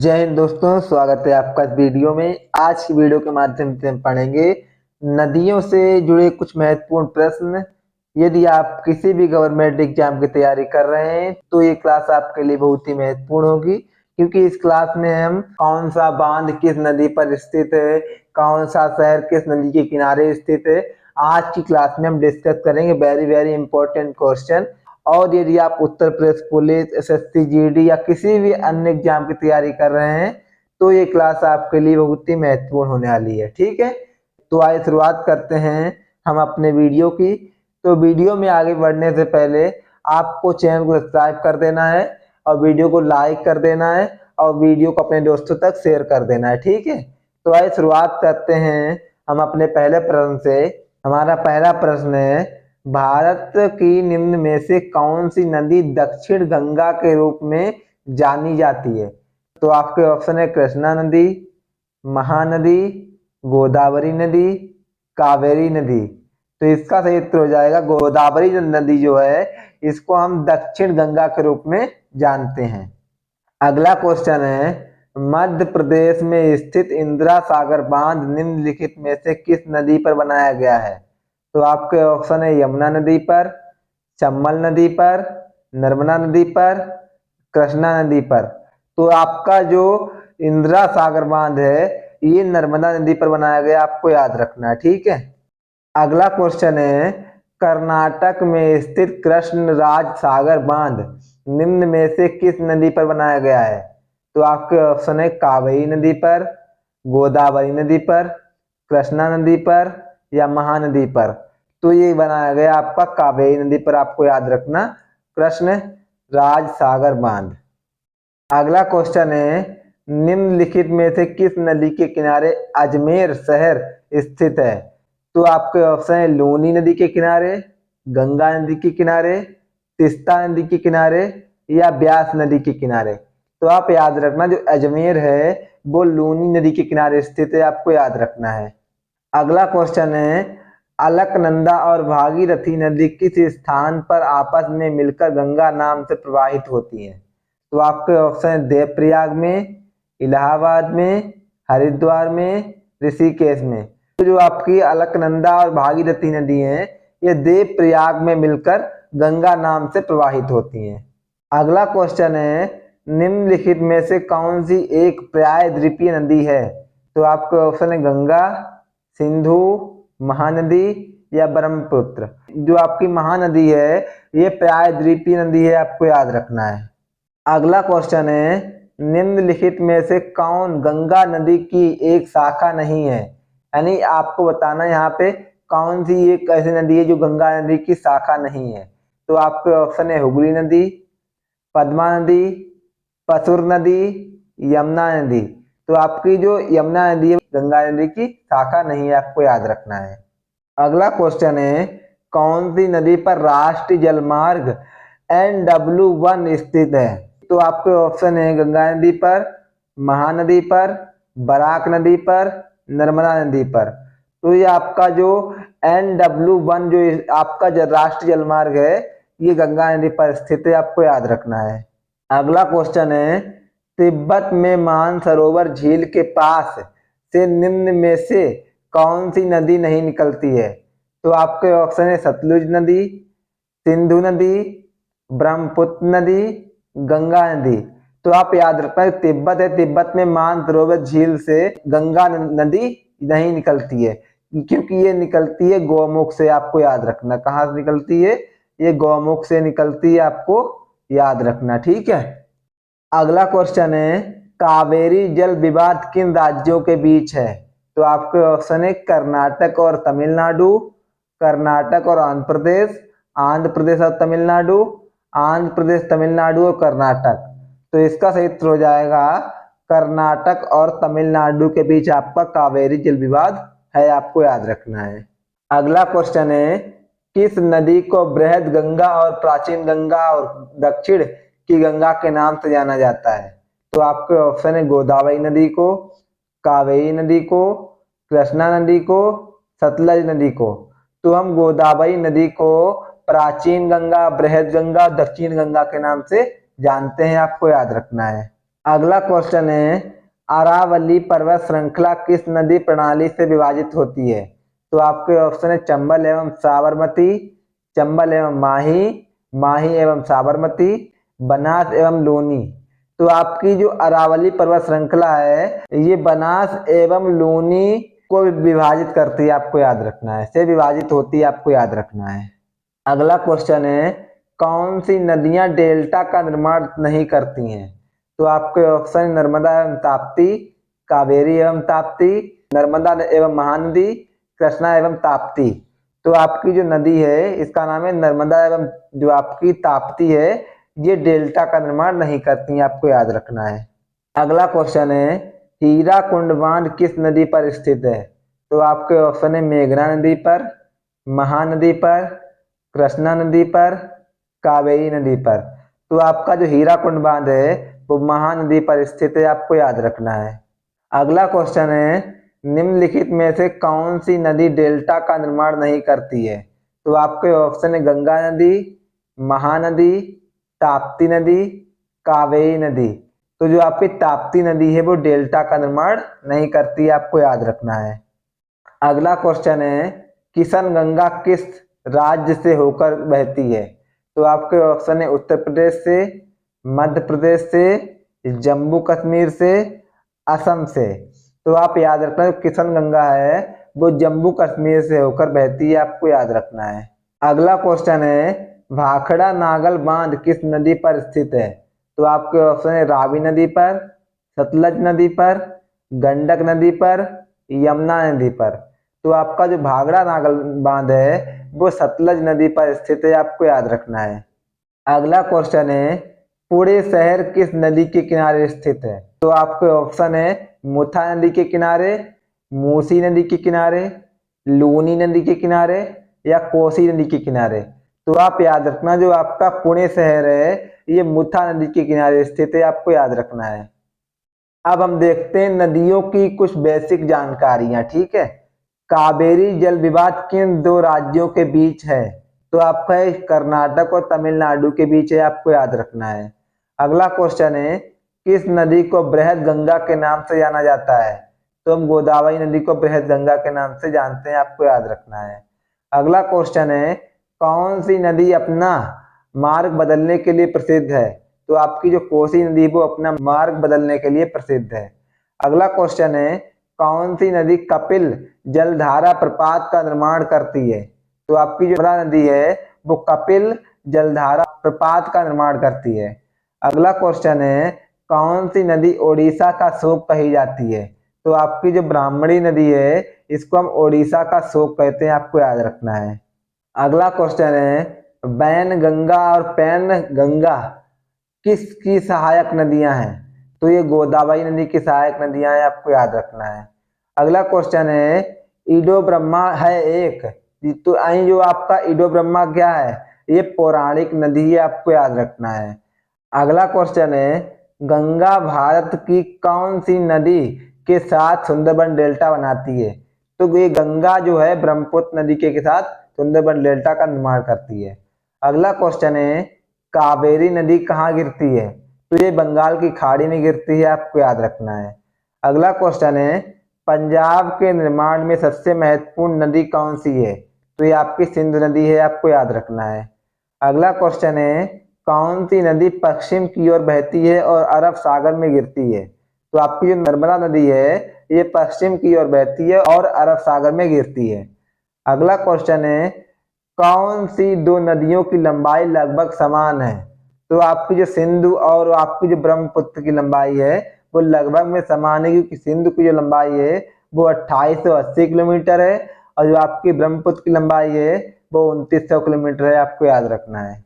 जय हिंद दोस्तों, स्वागत है आपका इस वीडियो में। आज की वीडियो के माध्यम से हम पढ़ेंगे नदियों से जुड़े कुछ महत्वपूर्ण प्रश्न। यदि आप किसी भी गवर्नमेंट एग्जाम की तैयारी कर रहे हैं तो ये क्लास आपके लिए बहुत ही महत्वपूर्ण होगी, क्योंकि इस क्लास में हम कौन सा बांध किस नदी पर स्थित है, कौन सा शहर किस नदी के किनारे स्थित है, आज की क्लास में हम डिस्कस करेंगे। Very very important question. और यदि आप Uttar Pradesh police, SSC, GD या किसी भी अन्य एग्जाम की तैयारी कर रहे हैं तो ये क्लास आपके लिए बहुत ही महत्वपूर्ण होने वाली है। ठीक है, तो आइए शुरुआत करते हैं हम अपने वीडियो की। तो वीडियो में आगे बढ़ने से पहले आपको चैनल को सब्सक्राइब कर देना है और वीडियो को लाइक कर देना है और वीडियो को अपने दोस्तों तक शेयर कर देना है। ठीक है, तो आइए शुरुआत करते हैं हम अपने पहले प्रश्न से। हमारा पहला प्रश्न है, भारत की निम्न में से कौन सी नदी दक्षिण गंगा के रूप में जानी जाती है? तो आपके ऑप्शन है कृष्णा नदी, महानदी, गोदावरी नदी, कावेरी नदी। तो इसका सही उत्तर हो जाएगा गोदावरी नदी जो है इसको हम दक्षिण गंगा के रूप में जानते हैं। अगला क्वेश्चन है, मध्य प्रदेश में स्थित इंदिरा सागर बांध निम्नलिखित में से किस नदी पर बनाया गया है? तो आपके ऑप्शन है यमुना नदी पर, चंबल नदी पर, नर्मदा नदी पर, कृष्णा नदी पर। तो आपका जो इंदिरा सागर बांध है ये नर्मदा नदी पर बनाया गया, आपको याद रखना है। ठीक है, अगला क्वेश्चन है, कर्नाटक में स्थित कृष्णराज सागर बांध निम्न में से किस नदी पर बनाया गया है? तो आपके ऑप्शन है कावेरी नदी पर, गोदावरी नदी पर, कृष्णा नदी पर या महानदी पर। तो ये बनाया गया आपका कावेरी नदी पर, आपको याद रखना कृष्ण राज सागर बांध। अगला क्वेश्चन है, निम्नलिखित में से किस नदी के किनारे अजमेर शहर स्थित है? तो आपके ऑप्शन है लूनी नदी के किनारे, गंगा नदी के किनारे, तीस्ता नदी के किनारे या ब्यास नदी के किनारे। तो आप याद रखना जो अजमेर है वो लूनी नदी के किनारे स्थित है, आपको याद रखना है। अगला क्वेश्चन है, अलकनंदा और भागीरथी नदी किस स्थान पर आपस में मिलकर गंगा नाम से प्रवाहित होती हैं? तो आपके ऑप्शन है देवप्रयाग में, इलाहाबाद में, हरिद्वार में, ऋषिकेश में। तो जो आपकी अलकनंदा और भागीरथी नदी है ये देवप्रयाग में मिलकर गंगा नाम से प्रवाहित होती हैं। अगला क्वेश्चन है, निम्नलिखित में से कौन सी एक प्रायद्वीपीय नदी है? तो आपके ऑप्शन है गंगा, सिंधु, महानदी या ब्रह्मपुत्र। जो आपकी महानदी है ये प्रायद्वीपीय नदी है, आपको याद रखना है। अगला क्वेश्चन है, निम्नलिखित में से कौन गंगा नदी की एक शाखा नहीं है? यानी आपको बताना यहाँ पे कौन सी एक ऐसी नदी है जो गंगा नदी की शाखा नहीं है। तो आपके ऑप्शन है हुगली नदी, पद्मा नदी, पसुर नदी, यमुना नदी। तो आपकी जो यमुना नदी है गंगा नदी की शाखा नहीं है, आपको याद रखना है। अगला क्वेश्चन है, कौन सी नदी पर राष्ट्रीय जलमार्ग NW1 स्थित है? तो आपके ऑप्शन है गंगा नदी पर, महानदी पर, बराक नदी पर, नर्मदा नदी पर। तो ये आपका जो NW1 जो आपका राष्ट्रीय जलमार्ग है ये गंगा नदी पर स्थित है, आपको याद रखना है। अगला क्वेश्चन है, तिब्बत में मानसरोवर झील के पास से निम्न में से कौन सी नदी नहीं निकलती है? तो आपके ऑप्शन है सतलुज नदी, सिंधु नदी, ब्रह्मपुत्र नदी, गंगा नदी। तो आप याद रखना तिब्बत है, तिब्बत में मानसरोवर झील से गंगा नदी नहीं निकलती है, क्योंकि ये निकलती है गौमुख से। आपको याद रखना कहाँ से निकलती है, ये गौमुख से निकलती है, आपको याद रखना। ठीक है, अगला क्वेश्चन है, कावेरी जल विवाद किन राज्यों के बीच है? तो आपके ऑप्शन है कर्नाटक और तमिलनाडु, कर्नाटक और आंध्र प्रदेश, आंध्र प्रदेश और तमिलनाडु, आंध्र प्रदेश, तमिलनाडु और कर्नाटक। तो इसका सही उत्तर हो जाएगा कर्नाटक और तमिलनाडु के बीच आपका कावेरी जल विवाद है, आपको याद रखना है। अगला क्वेश्चन है, किस नदी को बृहद गंगा और प्राचीन गंगा और दक्षिण की गंगा के नाम से जाना जाता है? तो आपके ऑप्शन है गोदावरी नदी को, कावेरी नदी को, कृष्णा नदी को, सतलज नदी को। तो हम गोदावरी नदी को प्राचीन गंगा, बृहद गंगा, दक्षिण गंगा के नाम से जानते हैं, आपको याद रखना है। अगला क्वेश्चन है, अरावली पर्वत श्रृंखला किस नदी प्रणाली से विभाजित होती है? तो आपके ऑप्शन है चंबल एवं साबरमती, चंबल एवं माही, माही एवं साबरमती, बनास एवं लूनी। तो आपकी जो अरावली पर्वत श्रृंखला है ये बनास एवं लूनी को विभाजित करती है, आपको याद रखना है, से विभाजित होती है, आपको याद रखना है। अगला क्वेश्चन है, कौन सी नदियां डेल्टा का निर्माण नहीं करती हैं? तो आपके ऑप्शन नर्मदा एवं ताप्ती, कावेरी एवं ताप्ती, नर्मदा एवं महानदी, कृष्णा एवं ताप्ती। तो आपकी जो नदी है इसका नाम है नर्मदा एवं जो आपकी ताप्ती है ये डेल्टा का निर्माण नहीं करती है, आपको याद रखना है। अगला क्वेश्चन है, हीराकुंड बांध किस नदी पर स्थित है? तो आपके ऑप्शन है मेघना नदी पर, महानदी पर, कृष्णा नदी पर, कावेरी नदी पर। तो आपका जो हीराकुंड बांध है वो महानदी पर स्थित है, आपको याद रखना है। अगला क्वेश्चन है, निम्नलिखित में से कौन सी नदी डेल्टा का निर्माण नहीं करती है? तो आपके ऑप्शन है गंगा नदी, महानदी, ताप्ती नदी, कावेरी नदी। तो जो आपकी ताप्ती नदी है वो डेल्टा का निर्माण नहीं करती है, आपको याद रखना है। अगला क्वेश्चन है, किशन गंगा किस राज्य से होकर बहती है? तो आपके ऑप्शन है उत्तर प्रदेश से, मध्य प्रदेश से, जम्मू कश्मीर से, असम से। तो आप याद रखना किशन गंगा है वो जम्मू कश्मीर से होकर बहती है, आपको याद रखना है। अगला क्वेश्चन है, भाखड़ा नागल बांध किस नदी पर स्थित है? तो आपके ऑप्शन है रावी नदी पर, सतलज नदी पर, गंडक नदी पर, यमुना नदी पर। तो आपका जो भाखड़ा नागल बांध है वो सतलज नदी पर स्थित है, आपको याद रखना है। अगला क्वेश्चन है, पुणे शहर किस नदी के किनारे स्थित है? तो आपके ऑप्शन है मुथा नदी के किनारे, मूसी नदी के किनारे, लूनी नदी के किनारे या कोसी नदी के किनारे। तो आप याद रखना जो आपका पुणे शहर है ये मुथा नदी के किनारे स्थित है, आपको याद रखना है। अब हम देखते हैं नदियों की कुछ बेसिक जानकारियां, ठीक है। कावेरी जल विवाद किन दो राज्यों के बीच है? तो आपका है कर्नाटक और तमिलनाडु के बीच है, आपको याद रखना है। अगला क्वेश्चन है, किस नदी को बृहद गंगा के नाम से जाना जाता है? तो हम गोदावरी नदी को बृहद गंगा के नाम से जानते हैं, आपको याद रखना है। अगला क्वेश्चन है, कौन सी नदी अपना मार्ग बदलने के लिए प्रसिद्ध है? तो आपकी जो कोसी नदी वो अपना मार्ग बदलने के लिए प्रसिद्ध है। अगला क्वेश्चन है, कौन सी नदी कपिल जलधारा प्रपात का निर्माण करती है? तो आपकी जो यमुना नदी है वो कपिल जलधारा प्रपात का निर्माण करती है। अगला क्वेश्चन है, कौन सी नदी ओडिशा का शोक कही जाती है? तो आपकी जो ब्राह्मणी नदी है इसको हम ओडिशा का शोक कहते हैं, आपको याद रखना है। अगला क्वेश्चन है, बैन गंगा और पैन गंगा किसकी सहायक नदियां हैं? तो ये गोदावरी नदी की सहायक नदियां हैं, आपको याद रखना है। अगला क्वेश्चन है, ईडो ब्रह्मा है एक, तो आई जो आपका ईडो ब्रह्मा क्या है? ये पौराणिक नदी है, आपको याद रखना है। अगला क्वेश्चन है, गंगा भारत की कौन सी नदी के साथ सुंदरबन डेल्टा बनाती है? तो ये गंगा जो है ब्रह्मपुत्र नदी के साथ सुंदरबन डेल्टा का निर्माण करती है। अगला क्वेश्चन है, कावेरी नदी कहाँ गिरती है? तो ये बंगाल की खाड़ी में गिरती है, आपको याद रखना है। अगला क्वेश्चन है, पंजाब के निर्माण में सबसे महत्वपूर्ण नदी कौन सी है? तो ये आपकी सिंधु नदी है, आपको याद रखना है। अगला क्वेश्चन है, कौन सी नदी पश्चिम की ओर बहती है और अरब सागर में गिरती है? तो आपकी जो नर्मदा नदी है ये पश्चिम की ओर बहती है और अरब सागर में गिरती है। अगला क्वेश्चन है, कौन सी दो नदियों की लंबाई लगभग समान है? तो आपकी जो सिंधु और आपकी जो ब्रह्मपुत्र की लंबाई है वो लगभग में समान है, क्योंकि सिंधु की जो लंबाई है वो 2880 किलोमीटर है और जो आपकी ब्रह्मपुत्र की लंबाई है वो 2900 किलोमीटर है, आपको याद रखना है।